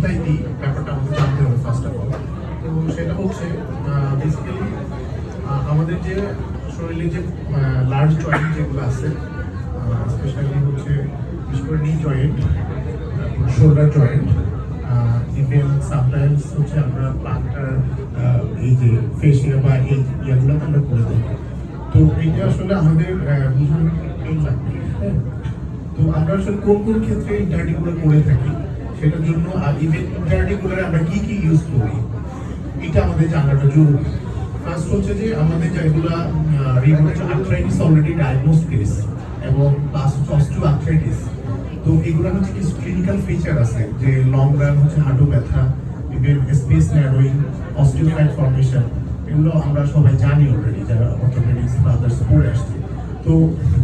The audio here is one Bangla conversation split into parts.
কোথায় দিই ব্যাপারটা আমাদের জানতে হবে ফার্স্ট অফ অল। তো সেটা হচ্ছে বেসিক্যালি আমাদের যে শরীরে যে লার্জ জয়েন্ট যেগুলো আছে, স্পেশালি হচ্ছে বিশেষ করে নি joint, shoulder joint, even sometimes হচ্ছে আমরা প্লান্টার এই যে ফেসিয়া বা এই ইয়াগুলোতে আমরা করে থাকি। তো এইটা আসলে আমাদের বুঝানোর পেন লাগবে, হ্যাঁ। তো আমরা আসলে কোন কোন ক্ষেত্রে ইন্টারডিগুলো করে থাকি সেটার জন্য, আর ইভেন ইন্টারডিগুলারে আমরা কি কি ইউজ করি এটা আমাদের জানাটা জরুরি। ফার্স্ট হচ্ছে যে আমাদের যেগুলা rheumatoid arthritis already diagnose case এবং প্লাস অস্টিও আর্থ্রাইটিস। তো এগুলো হচ্ছে কিছু ক্লিনিক্যাল ফিচার আছে, যে লং রান হচ্ছে হাঁটু ব্যথা, even space narrowing, osteophyte formation, এগুলো আমরা সবাই জানি অলরেডি যারা অর্থোপেডিক্স বা আদার্স পড়ে আসছে। তো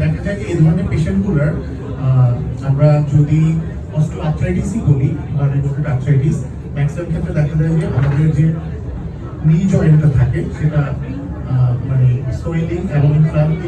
দেখা যায় যে এই ধরনের পেশেন্টগুলোর আমরা যদি অস্টিও আর্থ্রাইটিসই বলি বা রিউমেটয়েড আর্থ্রাইটিস, ম্যাক্সিমাম ক্ষেত্রে দেখা যায় যে আমাদের যে নি জয়েন্টটা থাকে সেটা মানে সোয়েলিং এবং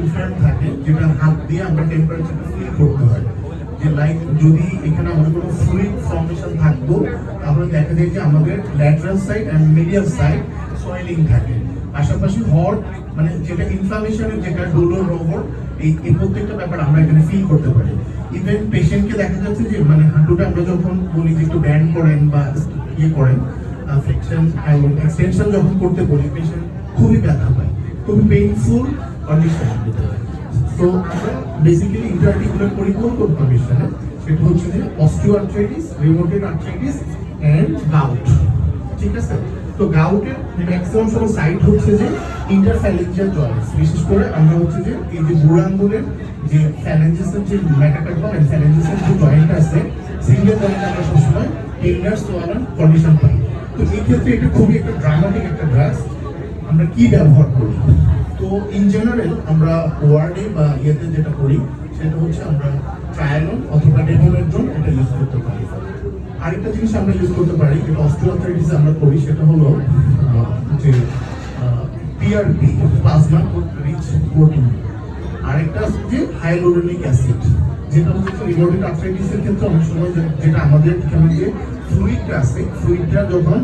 ইনফ্লাম থাকে, যেটা হাত দিয়ে আমরা টেম্পারেচারটা ফিল করতে হয়। যে লাইক যদি এখানে আমাদের কোনো ফ্লুইড ফর্মেশন থাকতো তাহলে দেখা যায় যে আমাদের lateral side and medial side swelling থাকে। পাশাপাশি হট মানে যেটা ইনফ্লামেশনের যেটা ডোলোর রোবট, এই প্রত্যেকটা ব্যাপার আমরা এখানে ফিল করতে পারি। ইভেন পেশেন্টকে দেখা যাচ্ছে যে মানে হাঁটুটা আমরা যখন বলি যে একটু ব্যান্ড করেন বা ইয়ে করেন, ফ্লেকশন এবং এক্সটেনশন যখন করতে বলি, পেশেন্ট খুবই ব্যথা পায়, খুবই পেইনফুল কন্ডিশন। তো আমরা বেসিক্যালি ইন্টারআর্টিকুলার করি কোন কোন কন্ডিশনে, সেটা হচ্ছে যে osteoarthritis, rheumatoid arthritis and gout. ঠিক আছে। তো গাউটের ম্যাক্সিমাম সময় সাইট হচ্ছে যে ইন্টারফ্যালেঞ্জিয়াল জয়েন্টস, বিশেষ করে আমরা হচ্ছে যে এই যে বুড়ো আঙ্গুলের যে ফ্যালেঞ্জেসের যে মেটাকার্পাল এন্ড ফ্যালেঞ্জেসের যে জয়েন্ট আছে, সিঙ্গেল জয়েন্ট আমরা সবসময় টেন্ডার সোয়ালার কন্ডিশন পাই। তো এই ক্ষেত্রে এটা খুবই একটা ড্রামাটিক একটা ড্রাগ। আমরা কি ব্যবহার করি? তো ইন জেনারেল আমরা ওয়ার্ডে বা ইয়েতে যেটা করি সেটা হচ্ছে আমরা ট্রায়ালন অথবা ডেমোমেড্রন এটা ইউজ করতে পারি। আরেকটা জিনিস আমরা ইউজ করতে পারি, যেটা অস্টিওআর্থ্রাইটিস আমরা করি, সেটা হলো যে পিআরপি, প্লাজমা রিচ প্রোটিন। আরেকটা আছে যে হাইয়ালুরোনিক অ্যাসিড, যেটা হচ্ছে রিউমেটয়েড আর্থ্রাইটিসের ক্ষেত্রে অনেক সময় যেটা আমাদের এখানে যে ফ্লুইডটা আছে, ফ্লুইডটা যখন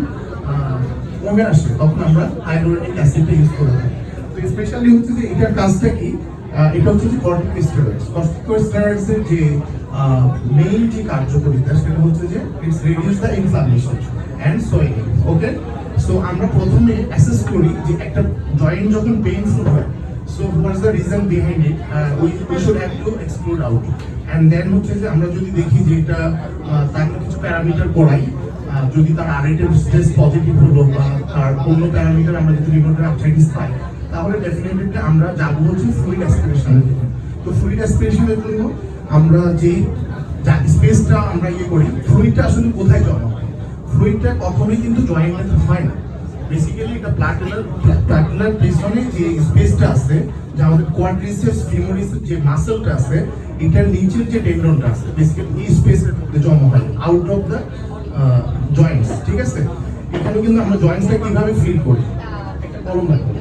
কমে আসে তখন আমরা হাইয়ালুরোনিক অ্যাসিডটা ইউজ করে থাকি। তো স্পেশালি হচ্ছে যে এটার কাজটা কি, এটা হচ্ছে যে কর্টিকোস্টেরয়েডস। কর্টিকোস্টেরয়েডসের যে মেইন যে কার্যকারিতা সেটা হচ্ছে যে it's reduce the inflammation and swelling. Okay. So আমরা প্রথমে অ্যাসেস করি যে একটা জয়েন্ট যখন পেইনফুল হয়, so what's the reason behind it, we should have to exclude out. And then হচ্ছে যে আমরা যদি দেখি যে এটা তার কিছু প্যারামিটার করাই, যদি তার আরএটের টেস্ট পজিটিভ হলো বা তার অন্য প্যারামিটার আমরা যদি রিউমেটয়েড আর্থ্রাইটিস পাই, তাহলে ডেফিনেটলি আমরা যাবো হচ্ছে ফ্লুইড অ্যাসপিরেশনের জন্য। তো ফ্লুইড অ্যাসপিরেশনের জন্য আমরা যে স্পেসটা আমরা ইয়ে করি, ফ্লুইডটা আসলে কোথায় জমা হয়? ফ্লুইডটা কখনোই কিন্তু জয়েন্টে হয় না। বেসিক্যালি এটা প্লাটিনার পেছনে যে স্পেসটা আছে, যে আমাদের কোয়াড্রিসেপস ফিমোরিস যে মাসেলটা আছে, এটার নিচের যে টেন্ডনটা আছে, বেসিক্যালি এই স্পেসের মধ্যে জমা হয় আউট অফ দ্য জয়েন্টস। ঠিক আছে। এখানে কিন্তু আমরা জয়েন্টসটা কিভাবে ফিল করি, একটা কলম রাখবো।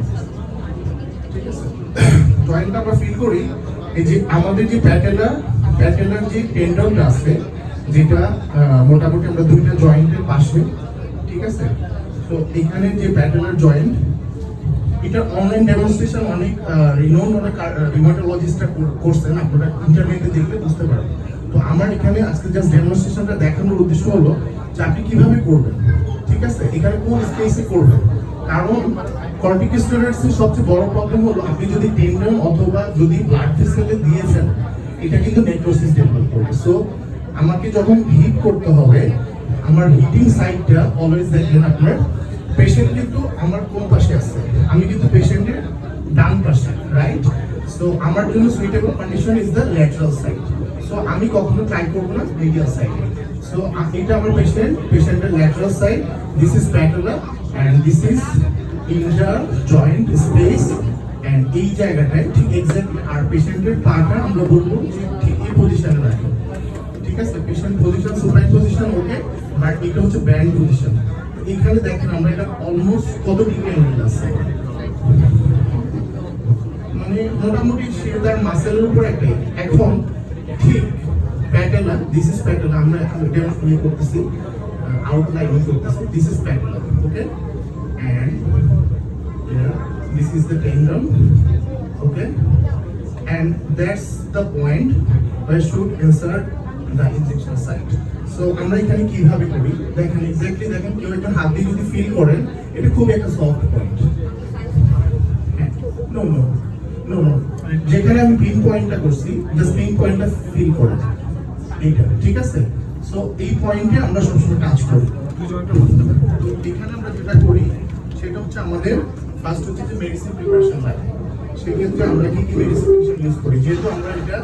ঠিক আছে। জয়েন্টটা আমরা ফিল করি এই যে আমাদের যে প্যাটেলার যে টেন্ডনটা আছে, যেটা মোটামুটি আমরা দুইটা জয়েন্টের পাশে। ঠিক আছে। তো এখানে যে প্যাটেলার জয়েন্ট, এটা অনলাইন ডেমনস্ট্রেশন অনেক রিনোন অনেক রিউমাটোলজিস্টরা করছেন, আপনারা ইন্টারনেটে দেখলে বুঝতে পারবেন। তো আমার এখানে আজকে জাস্ট ডেমনস্ট্রেশনটা দেখানোর উদ্দেশ্য হলো যে আপনি কিভাবে করবেন। ঠিক আছে। এখানে কোন স্পেসে করবেন, কারণ কর্টিকোস্টেরয়েডসের সবচেয়ে বড় প্রবলেম হলো আপনি যদি টেন্ডন অথবা যদি ব্লাড ভেসেলে দিয়ে ফেলেন, এটা কিন্তু নেক্রোসিস ডেভেলপ করবে। সো আমাকে যখন হিট করতে হবে, আমার হিটিং সাইডটা অলওয়েজ দেখবেন আপনার পেশেন্ট কিন্তু আমার কোন পাশে আছে, আমি কিন্তু পেশেন্টের ডান পাশে, রাইট। সো আমার জন্য suitable condition is the lateral side. So আমি কখনো ট্রাই করবো না মিডিয়াল সাইডে। সো এটা আমার পেশেন্টের lateral side, this is patellar and this is inter joint space. And এই জায়গাটায় ঠিক এক্স্যাক্টলি আর পেশেন্টের পাটা আমরা বলবো যে ঠিক এই পজিশনে রাখবো। ঠিক আছে। Patient position supine position okay, but এটা হচ্ছে ব্যান্ড পজিশন। এখানে দেখেন আমরা এটা অলমোস্ট কত ডিগ্রি অ্যাঙ্গেল আছে, মানে মোটামুটি সে তার মাসেলের উপর একটা। এখন ঠিক প্যাটেলা, দিস ইজ প্যাটেলা, আমরা এটা ইয়ে করতেছি। outlining করতেছি, this is patella, okay, and here this is the tendon, okay, and that's the point where should insert the injection site. So আমরা এখানে কিভাবে করি দেখেন, এক্স্যাক্টলি দেখেন, কেউ একটা হাত দিয়ে যদি ফিল করেন এটা খুব একটা soft point. No no no no, যেখানে আমি পিন পয়েন্টটা করছি জাস্ট পিন পয়েন্টটা ফিল করেন এইটা, ঠিক আছে? সো এই পয়েন্টে আমরা সবসময় টাচ করি। তো এখানে আমরা যেটা করি সেটা হচ্ছে আমাদের ফার্স্ট হচ্ছে যে মেডিসিন প্রিপারেশন লাগে। সেক্ষেত্রে আমরা কি কি মেডিসিন ইউজ করি, যেহেতু আমরা এটা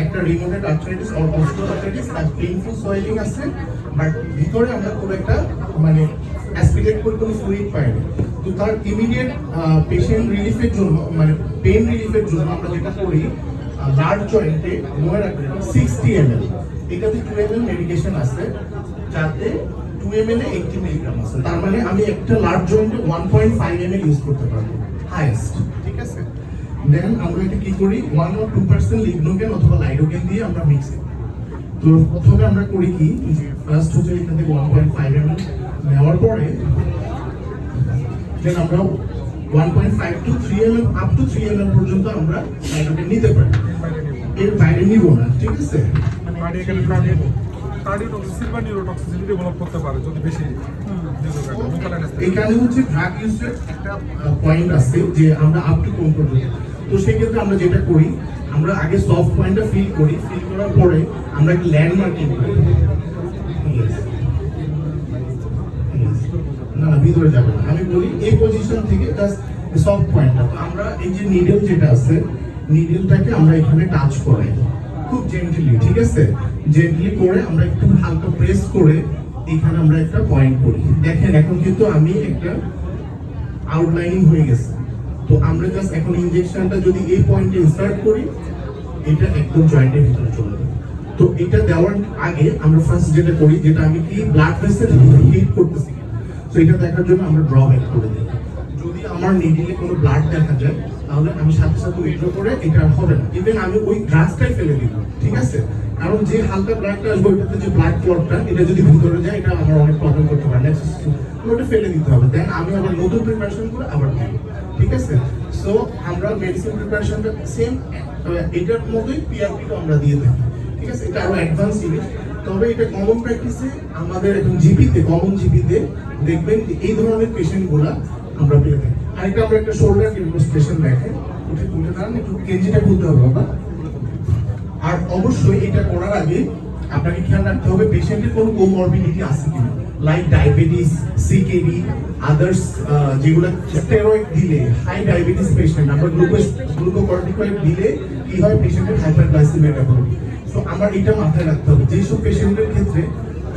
একটা রিমোটেড আর্থ্রাইটিস অর অস্টিওআর্থ্রাইটিস আর পেইনফুল সোয়েলিং আছে, বাট ভিতরে আমরা খুব একটা মানে অ্যাসপিরেট করে কোনো ফ্লুইড পাই না। তো তার ইমিডিয়েট পেশেন্ট রিলিফের জন্য মানে পেইন রিলিফের জন্য আমরা যেটা করি লার্জ জয়েন্টে মনে রাখবেন 60 ml, এটাতে 2 ml মেডিকেশন আছে, যাতে 2 ml এ 80 মিলিগ্রাম আছে। তার মানে আমি একটা লার্জ জয়েন্টে 1.5 ml ইউজ করতে পারবো হাইয়েস্ট, ঠিক আছে? দেন আমরা এটা কি করি 1 or 2% লিগনোগেন অথবা লাইডোগেন দিয়ে আমরা মিক্স করি। তো প্রথমে আমরা করি কি যে ফার্স্ট হচ্ছে এখান থেকে 1.5 ml নেওয়ার পরে দেন আমরা 1.5 to 3 ml up to 3 ml পর্যন্ত আমরা লাইডোগেন নিতে পারি, এর বাইরে নিব না, ঠিক আছে? মানে এখানে কার্ডিওটক্সিসিটি বা নিউরোটক্সিসিটি ডেভেলপ করতে পারে যদি বেশি এখানে হচ্ছে ড্রাগ ইউজের একটা পয়েন্ট আছে যে আমরা আপ টু কোন পর্যন্ত। তো সেক্ষেত্রে আমরা যেটা করি আমরা আগে সফট পয়েন্টটা ফিল করি, ফিল করার পরে আমরা একটা ল্যান্ডমার্কিং করি। না ভিতরে যাবে না, আমি বলি এই পজিশন থেকে জাস্ট সফট পয়েন্টটা আমরা এই যে নিডল যেটা আছে নিডলটাকে আমরা এখানে টাচ করাই খুব জেন্টলি, ঠিক আছে? জেন্টলি করে আমরা একটু হালকা প্রেস করে এখানে আমরা একটা পয়েন্ট করি। দেখেন এখন কিন্তু আমি একটা আউটলাইনিং হয়ে গেছে। তো আমরা জাস্ট এখন ইনজেকশনটা যদি এই পয়েন্টে ইনসার্ট করি এটা একদম জয়েন্টের ভিতরে চলে যাবে। তো এটা দেওয়ার আগে আমরা ফার্স্ট যেটা করি, যেটা আমি কি ব্লাড ভেসেল হিট করতেছি, তো এটা দেখার জন্য আমরা ড্রব্যাক করে দিই। যদি আমার নিডলে কোনো ব্লাড দেখা যায় তাহলে আমি সাথে সাথে উইথড্র করে এটা হবে না, ইভেন আমি ওই ড্রাগটাই ফেলে দিব, ঠিক আছে? কারণ যে হালকা ব্লাডটা আসবে ওইটাতে যে ব্লাড ক্লটটা এটা যদি ভিতরে যায় এটা আমার অনেক প্রবলেম করতে পারে, ওটা ফেলে দিতে হবে। দেন আমি আবার নতুন প্রিপারেশন করে আবার দিব, ঠিক আছে? সো আমরা মেডিসিন প্রিপারেশনটা সেম এটার মতোই পিআরপিটা আমরা দিয়ে থাকি, ঠিক আছে? এটা আরো অ্যাডভান্স জিনিস, তবে এটা কমন প্র্যাকটিসে আমাদের এখন জিপিতে কমন জিপিতে দেখবেন যে এই ধরনের পেশেন্টগুলো আমরা পেয়ে থাকি। আরেকটা আমরা একটা শোল্ডার পেশেন্ট দেখেন, উঠে তুলে দাঁড়ান, একটু কেঞ্জিটা খুলতে হবে বাবা। আর অবশ্যই এটা করার আগে আপনাকে খেয়াল রাখতে হবে পেশেন্টের কোনো কোমরবিডিটি আছে কিনা, লাইক ডায়াবেটিস, সিকেডি, আদার্স যেগুলো স্টেরয়েড দিলে হাই ডায়াবেটিস পেশেন্ট আমরা গ্লুকোকর্টিকয়েড দিলে কি হয় পেশেন্টের হাইপারগ্লাইসেমিয়াটা হবে। তো আমার এটা মাথায় রাখতে হবে যেসব পেশেন্টের ক্ষেত্রে।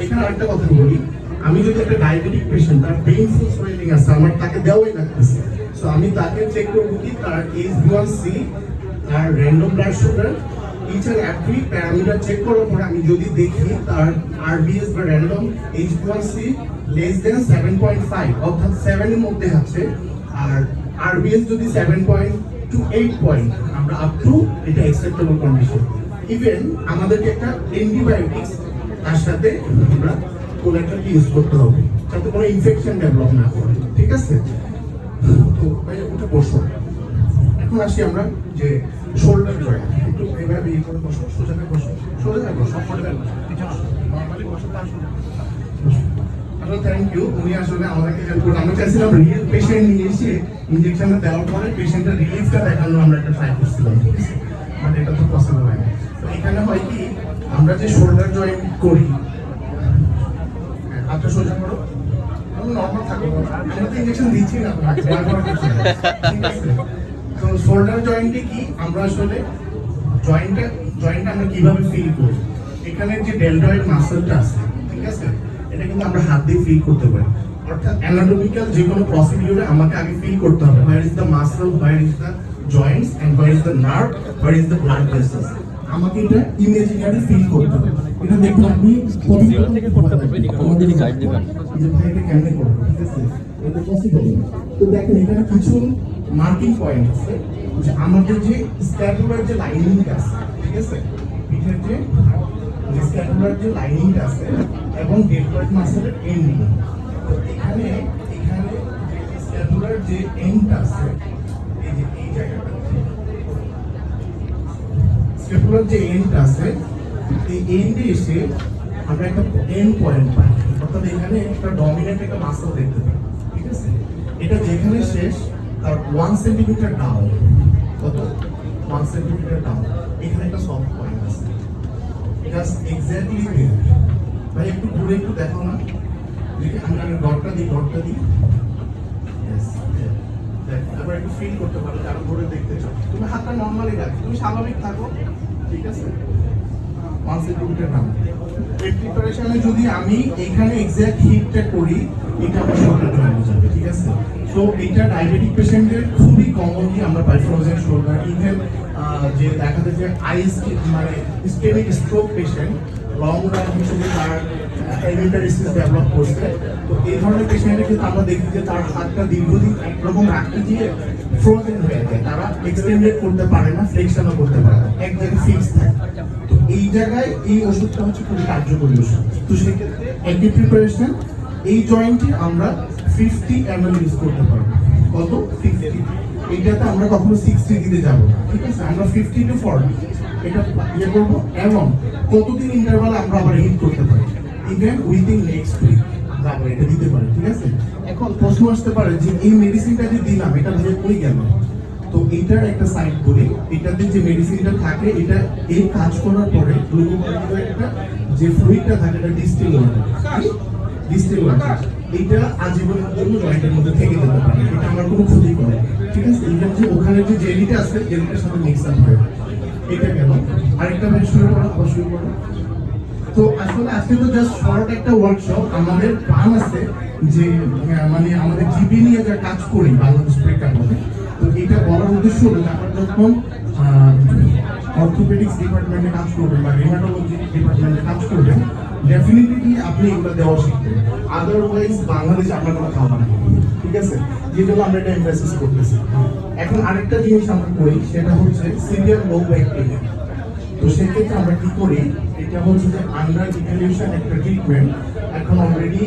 এখানে আরেকটা কথা বলি, আমি যদি একটা ডায়াবেটিক পেশেন্ট তার পেইনফুল সোয়েলিং আছে আমার তাকে দেওয়াই লাগতেছে, সো আমি তাকে চেক করবো কি তার HbA1c, তার random blood sugar, each and every parameter check করার পরে আমি যদি দেখি তার RBS বা র্যান্ডম HbA1c লেস দেন 7.5 অর্থাৎ 7 এর মধ্যে আছে, আর RBS যদি 7 to 8 পয়েন্ট আমরা আপ টু এটা অ্যাকসেপ্টেবল কন্ডিশন। ইভেন আমাদেরকে একটা অ্যান্টিবায়োটিক্স তার সাথে আমরা কোলাটারকে ইউজ করতে হবে যাতে কোনো ইনফেকশন ডেভেলপ না করে, ঠিক আছে? তো ওটা বসো। এখন আসি আমরা যে শোল্ডার জয়েন্ট, একটু এইভাবে এই করে বসো, সোজা করে বসো, সোজা করে বসো, নরমালি বসো, তার সোজা আসলে থ্যাংক ইউ। উনি আসলে আমাদেরকে হেল্প করলেন। আমরা চাইছিলাম রিয়েল পেশেন্ট নিয়ে এসে ইনজেকশনটা দেওয়ার পরে পেশেন্টের রিলিফটা দেখানোর আমরা একটা ট্রাই করছিলাম, ঠিক আছে? বাট এটা তো পসিবল হয় না। তো এখানে হয় কি আমরা যে শোল্ডার জয়েন্ট করি, হাতটা সোজা করো, নরমাল থাকো, আমরা তো ইনজেকশন দিচ্ছি না, ঠিক আছে? তো শোল্ডার জয়েন্টে কি আমরা আসলে জয়েন্টটা আমরা কিভাবে ফিল করি, এখানে যে ডেলটয়েড মাসলটা আছে, ঠিক আছে? এটা কিন্তু আমরা হাত দিয়ে ফিল করতে পারি, অর্থাৎ অ্যানাটমিক্যাল যে কোনো প্রসিডিউরে আমাকে আগে ফিল করতে হবে where is the muscle, where is the joints and where is the nerve, where is the blood vessels. আমাকে এটা ইমেজিনারি ফিল করতে হবে। এটা দেখুন আপনি থেকে করতে পারবেন, আমাদের গাইড দিবেন যে ভাই এটা কেমনে করব, ঠিক আছে? এটা পসিবল। তো দেখেন এখানে কিছু মার্কিং পয়েন্ট আছে যে আমাদের যে স্ক্যাপুলার যে লাইনিংটা আছে, ঠিক আছে? পিঠের যে যে স্ক্যাপুলার যে লাইনিংটা আছে এবং ডেলটয়েড মাসেলের এন্ডিং। তো এখানে স্ক্যাপুলার যে এন্ডটা আছে, এই যে এই জায়গাটা, স্ক্যাপুলার যে এন্ডটা আছে, এই এন্ডে এসে আমরা একটা এন্ড পয়েন্ট পাই, অর্থাৎ এখানে একটা ডমিনেন্ট একটা মাসল দেখতে পাই, ঠিক আছে? এটা যেখানে শেষ তার 1 সেন্টিমিটার ডাউন, কত 1 সেন্টিমিটার ডাউন এখানে একটা সফট পয়েন্ট আছে, জাস্ট এক্স্যাক্টলি দেয়ার। ভাই একটু ঘুরে একটু দেখো না, দেখি আমি ডটটা দিই দেখো, এবার একটু ফিল করতে পারো যারা ঘুরে দেখতে চাও। তুমি হাতটা নর্মালি রাখো, তুমি স্বাভাবিক থাকো, ঠিক আছে? 1 সেন্টিমিটার ডাউন। এই প্রিপারেশনে যদি আমি এখানে এক্স্যাক্ট হিটটা করি, এটা আমার শোল্ডার জয়েন্ট হয়ে যাবে, ঠিক আছে? সো এটা ডায়াবেটিক পেশেন্টের খুবই কমনলি আমরা পাই, ফ্রোজেন শোল্ডার, ইভেন যে দেখা যায় যে মানে ischemic stroke patient long run হিসেবে তার এলিমেন্টারিসিস ডেভেলপ করছে। তো এই ধরনের পেশেন্টের ক্ষেত্রে আমরা দেখি যে তার হাতটা দীর্ঘদিন একরকম রাখতে দিয়ে ফ্রোজেন হয়ে যায়, তারা এক্সটেন্ডেড করতে পারে না, ফ্লেক্সনও করতে পারে না, এক জায়গায় ফিক্স থাকে। তো এই জায়গায় এই ওষুধটা হচ্ছে খুবই কার্যকরী ওষুধ। তো সেক্ষেত্রে অ্যান্টি প্রিপারেশন এই জয়েন্টে আমরা 50 ml ইউজ করতে পারবো। কত? 50। এইটাতে আমরা কখনো 60 দিতে যাবো না, ঠিক আছে? আমরা 50 to 40 এটা ইয়ে করবো, এবং কতদিন ইন্টারভালে আমরা আবার হিট করতে পারি, ইভেন উইদিন নেক্সট উইক আমরা আবার এটা দিতে পারি, ঠিক আছে? এখন প্রশ্ন আসতে পারে যে এই মেডিসিনটা যে দিলাম এটা ধরে কই গেল? তো এইটার একটা সাইড বলি, এটাতে যে মেডিসিনটা থাকে এটা এই কাজ করার পরে গ্লুকোকর্টিকয়েডটা যে ফ্লুইডটা থাকে এটা ডিস্টিল ওয়াটার এটা আজীবনের জন্য জয়েন্টের মধ্যে থেকে যেতে পারে, এটা আমার কোনো ক্ষতি করে, ঠিক আছে? এটা যে ওখানে যে জেলিটা আছে জেলিটার সাথে মিক্স আপ হয়ে এটা গেল। আরেকটা ভাই শুরু করো। তো আসলে আজকে তো জাস্ট শর্ট একটা ওয়ার্কশপ, আমাদের প্ল্যান আছে যে মানে আমাদের জিপি নিয়ে যা কাজ করি বাংলাদেশ প্রেক্ষাপটে, তো এটা বলার উদ্দেশ্য হলো যে আমরা যখন অর্থোপেডিক্স ডিপার্টমেন্টে কাজ করবেন বা হেমাটোলজি ডিপার্টমেন্টে কাজ করবেন, ডেফিনেটলি আপনি এগুলো দেওয়া শিখবেন, আদারওয়াইজ বাংলাদেশে আপনার কোনো খাবার নেই, ঠিক আছে? যে জন্য আমরা এটা এমফাসিস করতেছি। এখন আরেকটা জিনিস আমরা করি, সেটা হচ্ছে সিভিয়ার লো ব্যাক পেইন। তো সেক্ষেত্রে আমরা কি করি, এটা হচ্ছে যে আন্ডার ইভ্যালুয়েশন একটা ট্রিটমেন্ট, এখন already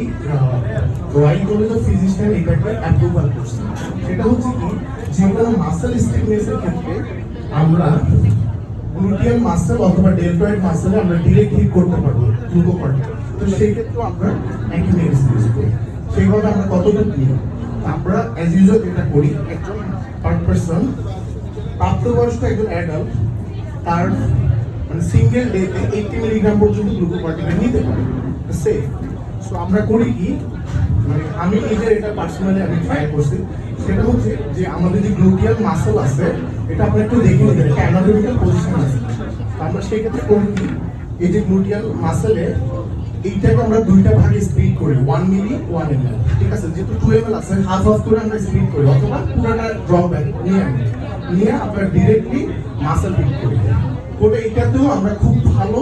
royal college of physician এটাকে অ্যাপ্রুভাল করছে। সেটা হচ্ছে কি, যে কোনো মাসেল স্টিফনেসের ক্ষেত্রে আমরা গ্লুটিয়াল মাসেল অথবা ডেলটয়েড মাসেলে আমরা ডিরেক্ট হিট করতে পারবো গ্লুকোকর্টিকয়েড। তো সেই ক্ষেত্রে আমরা একই মেডিসিন ইউজ করি। সেইভাবে আমরা কতটুকু নিই, আমরা অ্যাজ ইউজুয়াল যেটা করি, একজন পার পারসন প্রাপ্তবয়স্ক একজন অ্যাডাল্ট তার মানে সিঙ্গেল ডেতে 80 মিলিগ্রাম পর্যন্ত গ্লুকোকর্টিকয়েড নিতে পারে, সেফ। সো আমরা করি কি, মানে আমি নিজের এটা পার্সোনালি আমি ট্রাই করছি, সেটা হচ্ছে যে আমাদের যে গ্লুটিয়াল মাসল আছে এটা আপনি একটু দেখে নিতে, এটা অ্যানাটমিক্যাল পজিশন আছে। আমরা সেই ক্ষেত্রে করি কি, এই যে গ্লুটিয়াল মাসলে এইটাকে আমরা দুইটা ভাগে স্প্লিট করি, 1 মিলি 1 ml, ঠিক আছে? যেহেতু 2 ml আছে, হাফ করে আমরা স্প্লিট করি, অথবা পুরোটা ড্রপ ব্যাক নিয়ে আমরা ডিরেক্টলি মাসল হিট করি। ওটা এটাতেও আমরা খুব ভালো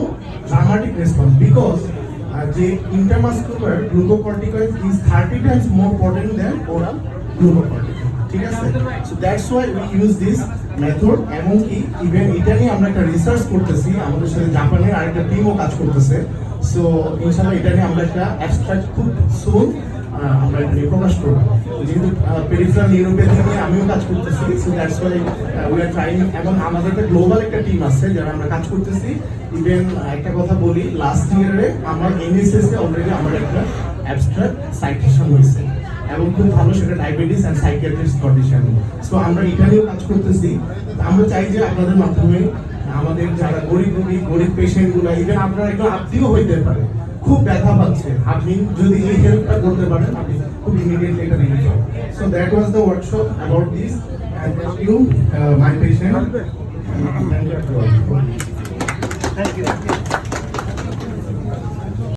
ড্রামাটিক রেসপন্স, বিকজ যে intermuscular glucocorticoid is 30 times more potent than oral glucocorticoid, ঠিক আছে? So that's why we use this method. এমনকি ইভেন এটা নিয়ে আমরা একটা রিসার্চ করতেছি, আমাদের সাথে জাপানের আরেকটা টিমও কাজ করতেছে। সো ইনশাআল্লাহ এটা নিয়ে আমরা একটা অ্যাবস্ট্রাক্ট খুব সুন আমরা এটা নিয়ে প্রকাশ করবো, যেহেতু পেরিফেরাল নিউরোপ্যাথি নিয়ে আমিও কাজ করতেছি। So that's why we are trying, এবং আমাদের একটা গ্লোবাল একটা টিম আছে যারা আমরা কাজ করতেছি। ইভেন একটা কথা বলি, লাস্ট ইয়ারে আমার এনএসএস এ অলরেডি আমার একটা অ্যাবস্ট্রাক্ট সাইটেশন হয়েছে, এবং খুব ভালো, সেটা ডায়াবেটিস অ্যান্ড সাইকিয়াট্রিক্স কন্ডিশন। সো আমরা এটা নিয়েও কাজ করতেছি। আমরা চাই যে আপনাদের মাধ্যমে আমাদের যারা গরিব পেশেন্টগুলো, ইভেন আপনারা একটু আত্মীয় হইতে পারে, খুব ব্যথা পাচ্ছে, আপনি যদি এই হেল্পটা করতে পারেন, আপনি খুব ইমিডিয়েটলি এটা রিলিফ পাবেন। So that was the workshop about this, and thank you my patient. Thank you.